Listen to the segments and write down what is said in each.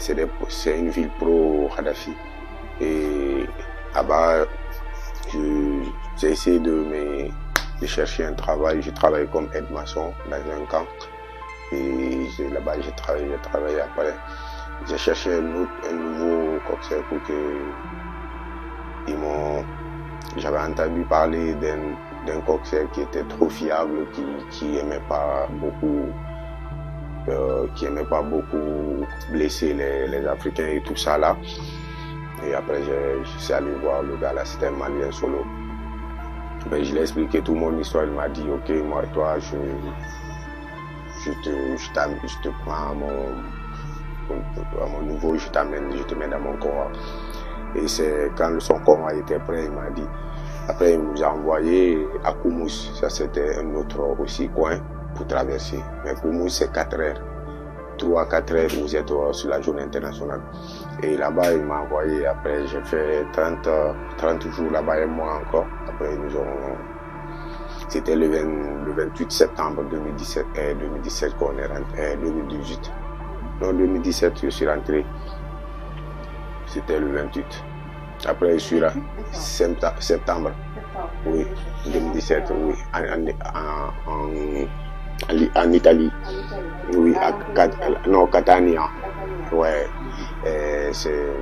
c'est une ville pro-Kadhafi. Et là-bas, j'ai essayé de chercher un travail. J'ai travaillé comme aide-maçon dans un camp. Et là-bas, j'ai travaillé après. J'ai cherché un nouveau coxeur pour que j'avais entendu parler d'un coxeur qui était trop fiable, qui aimait pas beaucoup blesser les Africains et tout ça là. Et après, je suis allé voir le gars là, c'était un Malien solo. Ben, je lui ai expliqué toute mon histoire, il m'a dit ok, moi et toi, je te prends à mon niveau, je te mets dans mon convoi. Et c'est quand son convoi était prêt, il m'a dit. Après, il nous a envoyé à Koumous. Ça, c'était un autre aussi coin pour traverser. Mais Koumous, c'est 4 heures. 3 à 4 heures, vous êtes sur la journée internationale. Et là-bas, il m'a envoyé. Après, j'ai fait 30 jours là-bas et moi encore. Après, c'était le 28 septembre 2017 qu'on est rentré, 2018. Non, 2017, je suis rentré. C'était le 28. Après, je suis là, septembre. Oui, 2017, oui, en Italie. Oui, à Catania. Ouais, c'est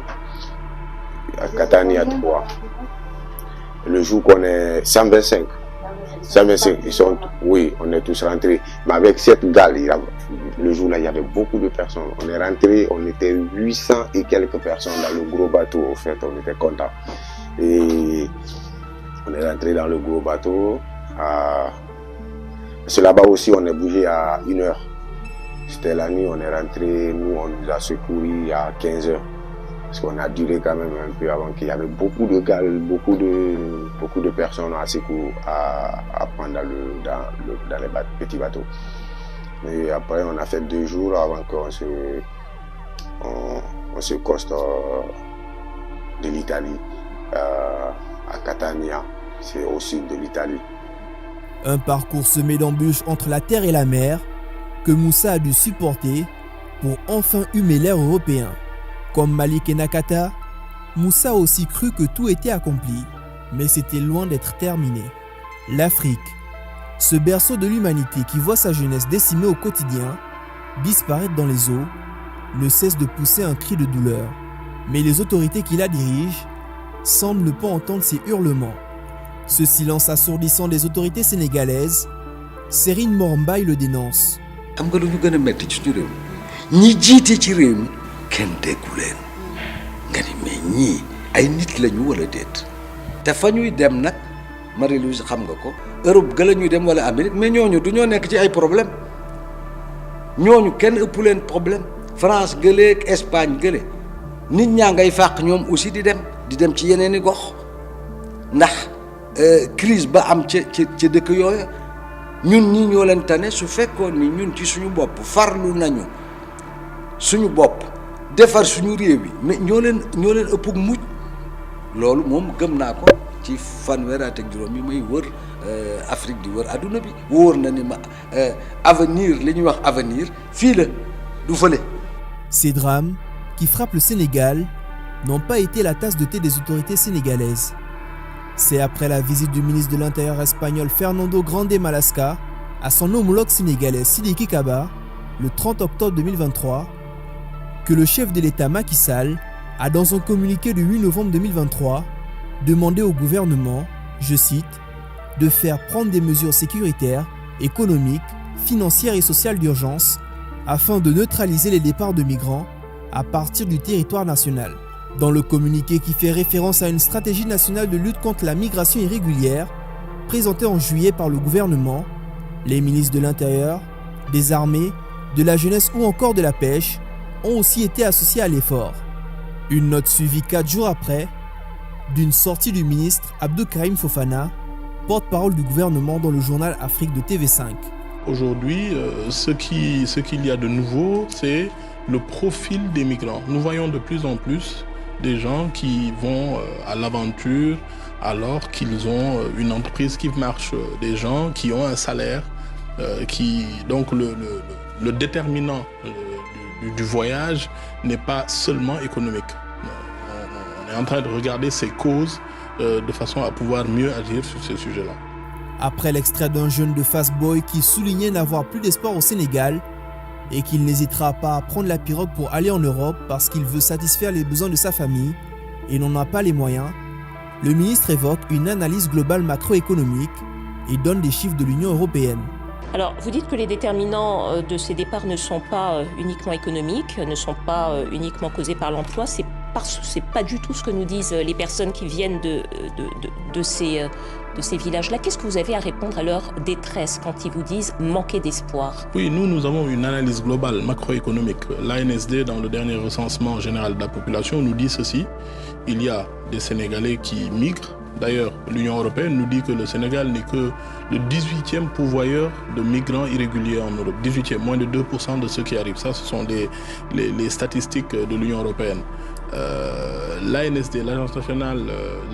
à Catania 3. Le jour qu'on est 125, oui, on est tous rentrés. Mais avec cette gale, le jour-là, il y avait beaucoup de personnes. On est rentrés, on était 800 et quelques personnes dans le gros bateau. Au fait, on était contents. Et on est rentré dans le gros bateau. C'est là-bas aussi, on est bougé à 1h. C'était la nuit, on est rentré, nous, on nous a secourus à 15h. Parce qu'on a duré quand même un peu avant qu'il y avait beaucoup de gales, beaucoup de personnes à prendre dans les petits bateaux. Et après, on a fait 2 jours avant qu'on se coste de l'Italie, à Catania, c'est au sud de l'Italie. Un parcours semé d'embûches entre la terre et la mer que Moussa a dû supporter pour enfin humer l'air européen. Comme Malik et Nakata, Moussa a aussi cru que tout était accompli, mais c'était loin d'être terminé. L'Afrique, ce berceau de l'humanité qui voit sa jeunesse décimée au quotidien, disparaître dans les eaux, ne cesse de pousser un cri de douleur. Mais les autorités qui la dirigent semblent ne pas entendre ces hurlements. Ce silence assourdissant des autorités sénégalaises, Serine Mor Mbaye le dénonce. kenn déggu leen nga ni mais ñii ay nit lañu wala déet te fa ñuy dem nag Marie-Louise xam nga ko Europe ga la ñuy dem wala Amérique mais ñooñu du ñoo nekk ci ay problème ñooñu kenn ëpp leen problème France gëleeg Espagne gële nit ñaa ngay fàq ñoom aussi di dem ci yeneen i gox ndax crise ba am ca dëkk yooyu ñun ñi ñoo leen tane su fekkoon ni ñun ci suñu bopp farlu nañu suñu bopp defar suñu réew yi mais ñoo leen ëpp mujj loolu moom gëm naa ko ci fanweeri at ak juróom yi may wër Afrique di wër adduna bi wóor na ni ma avenir li ñuy wax avenir fii la du fële. Ces drames qui frappent le Sénégal n'ont pas été la tasse de thé des autorités sénégalaises. C'est après la visite du ministre de l'Intérieur espagnol Fernando Grande Malasca à son homologue sénégalais Sidiki Kaba le 30 octobre 2023 que le chef de l'État Macky Sall a dans un communiqué du 8 novembre 2023 demandé au gouvernement, je cite, de faire prendre des mesures sécuritaires, économiques, financières et sociales d'urgence afin de neutraliser les départs de migrants à partir du territoire national. Dans le communiqué qui fait référence à une stratégie nationale de lutte contre la migration irrégulière présentée en juillet par le gouvernement, les ministres de l'Intérieur, des armées, de la jeunesse ou encore de la pêche ont aussi été associés à l'effort. Une note suivie 4 jours après d'une sortie du ministre Abdou Karim Fofana, porte-parole du gouvernement dans le journal Afrique de TV5. Aujourd'hui, ce qu'il y a de nouveau, c'est le profil des migrants. Nous voyons de plus en plus des gens qui vont à l'aventure alors qu'ils ont une entreprise qui marche, des gens qui ont un salaire, donc le déterminant du voyage n'est pas seulement économique. On est en train de regarder ses causes de façon à pouvoir mieux agir sur ces sujets-là. Après l'extrait d'un jeune de Fastboy qui soulignait n'avoir plus d'espoir au Sénégal et qu'il n'hésitera pas à prendre la pirogue pour aller en Europe parce qu'il veut satisfaire les besoins de sa famille et n'en a pas les moyens, le ministre évoque une analyse globale macroéconomique et donne des chiffres de l'Union européenne. Alors, vous dites que les déterminants de ces départs ne sont pas uniquement économiques, ne sont pas uniquement causés par l'emploi. C'est pas du tout ce que nous disent les personnes qui viennent de ces villages-là. Qu'est-ce que vous avez à répondre à leur détresse quand ils vous disent manquer d'espoir? Oui, nous avons une analyse globale macroéconomique. L'ANSD, dans le dernier recensement général de la population, nous dit ceci. Il y a des Sénégalais qui migrent. D'ailleurs, l'Union européenne nous dit que le Sénégal n'est que le 18e pourvoyeur de migrants irréguliers en Europe. 18e, moins de 2% de ceux qui arrivent. Ça, ce sont les statistiques de l'Union européenne. L'ANSD, l'Agence nationale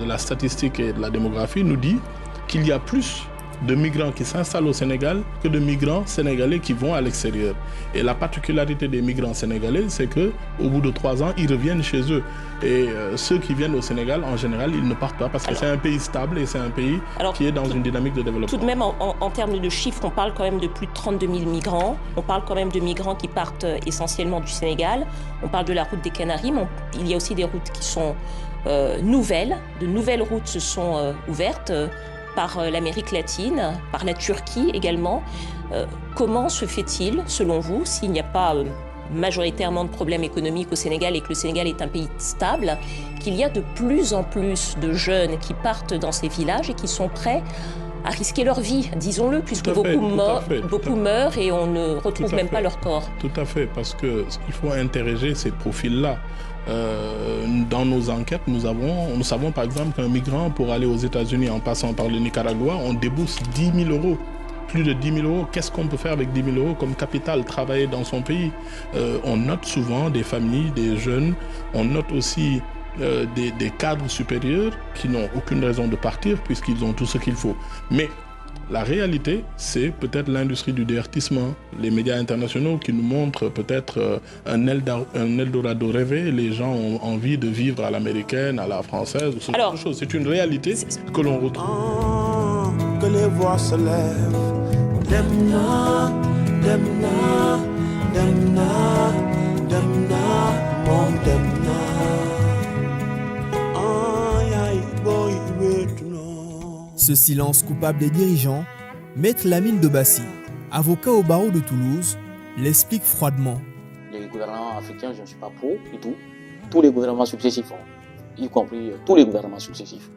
de la statistique et de la démographie, nous dit qu'il y a plus de migrants qui s'installent au Sénégal que de migrants sénégalais qui vont à l'extérieur. Et la particularité des migrants sénégalais, c'est qu'au bout de 3 ans, ils reviennent chez eux. Et ceux qui viennent au Sénégal, en général, ils ne partent pas parce que c'est un pays stable et c'est un pays qui est dans une dynamique de développement. Tout de même, en termes de chiffres, on parle quand même de plus de 32 000 migrants. On parle quand même de migrants qui partent essentiellement du Sénégal. On parle de la route des Canaries, mais il y a aussi des routes qui sont nouvelles. De nouvelles routes se sont ouvertes par l'Amérique latine, par la Turquie également. Comment se fait-il, selon vous, s'il n'y a pas majoritairement de problèmes économiques au Sénégal et que le Sénégal est un pays stable, qu'il y a de plus en plus de jeunes qui partent dans ces villages et qui sont prêts à risquer leur vie, disons-le, puisque beaucoup meurent et on ne retrouve même pas leur corps. Tout à fait, parce qu'il faut interroger ces profils-là. Dans nos enquêtes, nous savons par exemple qu'un migrant, pour aller aux États-Unis en passant par le Nicaragua, on débourse 10 000 euros. Plus de 10 000 euros. Qu'est-ce qu'on peut faire avec 10 000 euros comme capital, travailler dans son pays? On note souvent des familles, des jeunes. On note aussi des cadres supérieurs qui n'ont aucune raison de partir puisqu'ils ont tout ce qu'il faut. Mais la réalité, c'est peut-être l'industrie du divertissement, les médias internationaux qui nous montrent peut-être un Eldorado rêvé. Les gens ont envie de vivre à l'américaine, à la française, ou ce genre de choses. C'est une réalité que l'on retrouve. Que les voix se lèvent. Demna, demna, demna, demna, mon demna. Ce silence coupable des dirigeants, Maître Lamine Dobassi, avocat au barreau de Toulouse, l'explique froidement. Les gouvernements africains, je ne suis pas pro du tout. Tous les gouvernements successifs, y compris tous les gouvernements successifs.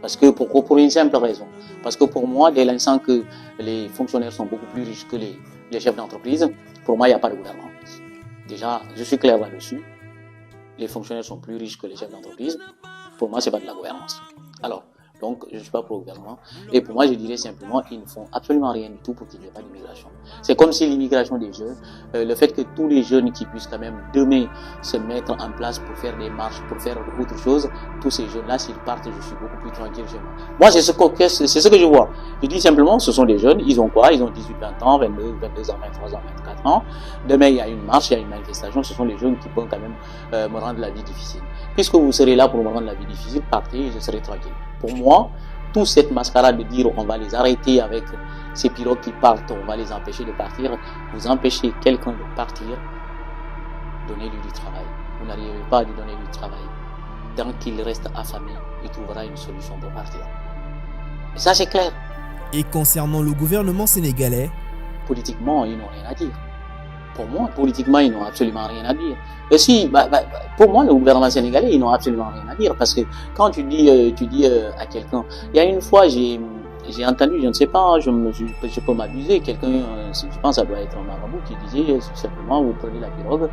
Parce que pour une simple raison. Parce que pour moi, dès l'instant que les fonctionnaires sont beaucoup plus riches que les chefs d'entreprise, pour moi, il n'y a pas de gouvernement. Déjà, je suis clair là-dessus. Les fonctionnaires sont plus riches que les chefs d'entreprise. Pour moi, c'est pas de la gouvernance. Alors, donc, je ne suis pas pro-gouvernement. Et pour moi, je dirais simplement qu'ils ne font absolument rien du tout pour qu'il n'y ait pas d'immigration. C'est comme si l'immigration des jeunes, le fait que tous les jeunes qui puissent quand même demain se mettre en place pour faire des marches, pour faire autre chose, tous ces jeunes-là, s'ils partent, je suis beaucoup plus tranquille chez moi. Moi, c'est ce que je vois. Je dis simplement, ce sont des jeunes, ils ont quoi? Ils ont 18, 20 ans, 22 ans, 23 ans, 24 ans. Demain, il y a une marche, il y a une manifestation. Ce sont les jeunes qui vont quand même me rendre la vie difficile. Puisque vous serez là pour me rendre la vie difficile, partez et je serai tranquille. Pour moi, toute cette mascarade de dire on va les arrêter avec ces pirogues qui partent, on va les empêcher de partir, vous empêchez quelqu'un de partir, donnez-lui du travail. Vous n'arrivez pas à lui donner du travail. Tant qu'il reste affamé, il trouvera une solution pour partir. Et ça, c'est clair. Et concernant le gouvernement sénégalais, politiquement, ils n'ont rien à dire. Pour moi, politiquement, ils n'ont absolument rien à dire. Et si, pour moi, le gouvernement sénégalais, ils n'ont absolument rien à dire. Parce que quand tu dis à quelqu'un, il y a une fois, j'ai entendu, je ne sais pas, je peux m'abuser, quelqu'un, je pense que ça doit être un marabout qui disait simplement, vous prenez la pirogue,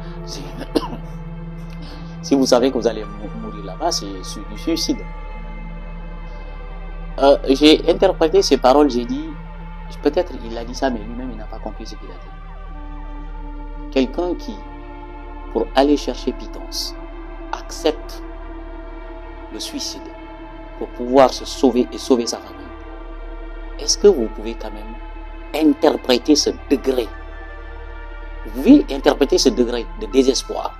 si vous savez que vous allez mourir là-bas, c'est du suicide. J'ai interprété ces paroles, j'ai dit, peut-être il a dit ça, mais lui-même, il n'a pas compris ce qu'il a dit. Quelqu'un qui, pour aller chercher pitance, accepte le suicide pour pouvoir se sauver et sauver sa famille. Est-ce que vous pouvez quand même interpréter ce degré Vous pouvez interpréter ce degré de désespoir.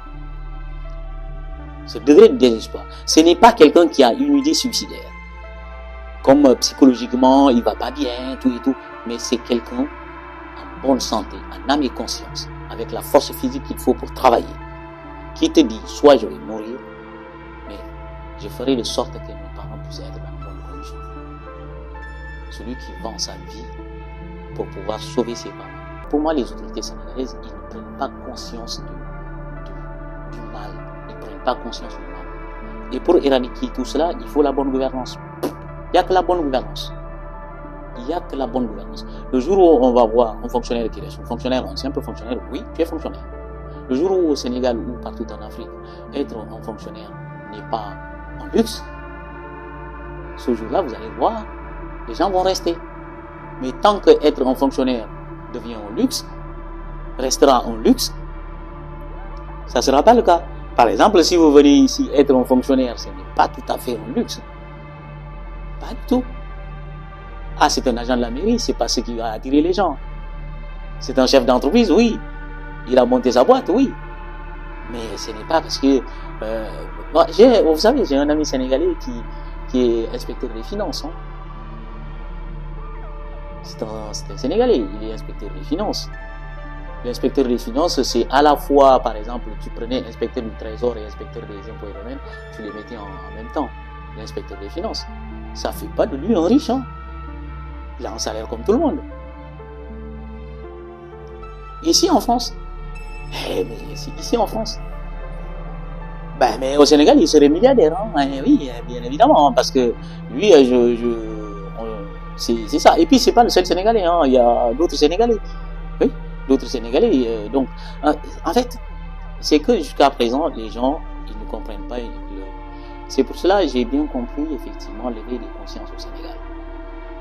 Ce degré de désespoir. Ce n'est pas quelqu'un qui a une idée suicidaire. Comme psychologiquement, il va pas bien, tout et tout. Mais c'est quelqu'un en bonne santé, en âme et conscience, avec la force physique qu'il faut pour travailler. Qui te dit, soit je vais mourir, mais je ferai de sorte que mes parents puissent être dans de bonnes conditions. Celui qui vend sa vie pour pouvoir sauver ses parents. Pour moi, les autorités sénégalaises, ils ne prennent pas conscience du mal. Ils ne prennent pas conscience du mal. Et pour éradiquer tout cela, il faut la bonne gouvernance. Il n'y a que la bonne gouvernance. Il n'y a que la bonne gouvernance. Le jour où on va voir un fonctionnaire qui reste un fonctionnaire, un simple fonctionnaire, oui, tu es fonctionnaire. Le jour où au Sénégal ou partout en Afrique, être un fonctionnaire n'est pas un luxe, ce jour-là, vous allez voir, les gens vont rester. Mais tant que être un fonctionnaire devient un luxe, restera un luxe, ça ne sera pas le cas. Par exemple, si vous venez ici être un fonctionnaire, ce n'est pas tout à fait un luxe. Pas du tout. Ah, c'est un agent de la mairie, c'est pas ce qui va attirer les gens. C'est un chef d'entreprise, oui. Il a monté sa boîte, oui. Mais ce n'est pas parce que... vous savez, j'ai un ami sénégalais qui est inspecteur des finances. Hein. C'est un Sénégalais, il est inspecteur des finances. L'inspecteur des finances, c'est à la fois, par exemple, tu prenais inspecteur du trésor et inspecteur des impôts et domaines, tu les mettais en même temps. L'inspecteur des finances. Ça ne fait pas de lui un riche. Hein. Il a un salaire comme tout le monde. Ici en France, ici en France, mais au Sénégal, il serait milliardaire. Hein. Oui, bien évidemment, parce que lui, c'est ça. Et puis, c'est pas le seul Sénégalais. Hein. Il y a d'autres Sénégalais. Oui, d'autres Sénégalais. Donc, en fait, c'est que jusqu'à présent, les gens, ils ne comprennent pas. C'est pour cela que j'ai bien compris, effectivement, l'éveil des consciences au Sénégal.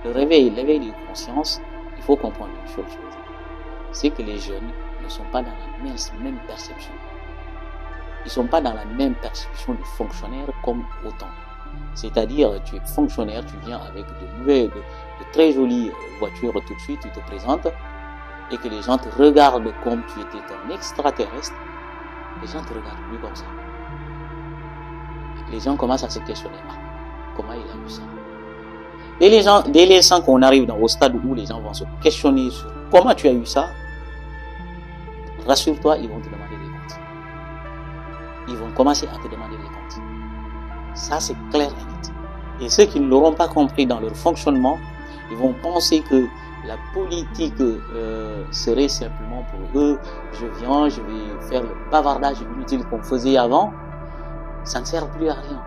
L'éveil des consciences, il faut comprendre une chose. C'est que les jeunes ne sont pas dans la même perception. Ils ne sont pas dans la même perception de fonctionnaire comme autant. C'est-à-dire, tu es fonctionnaire, tu viens avec de très jolies voitures tout de suite, tu te présentes, et que les gens te regardent comme tu étais un extraterrestre. Les gens te regardent plus comme ça. Les gens commencent à se questionner. Comment il a eu ça? Et dès l'instant qu'on arrive au stade où les gens vont se questionner sur comment tu as eu ça, rassure-toi, ils vont te demander des comptes. Ils vont commencer à te demander des comptes. Ça, c'est clair et net. Et ceux qui ne l'auront pas compris dans leur fonctionnement, ils vont penser que la politique serait simplement pour eux. Je viens, je vais faire le bavardage inutile qu'on faisait avant. Ça ne sert plus à rien.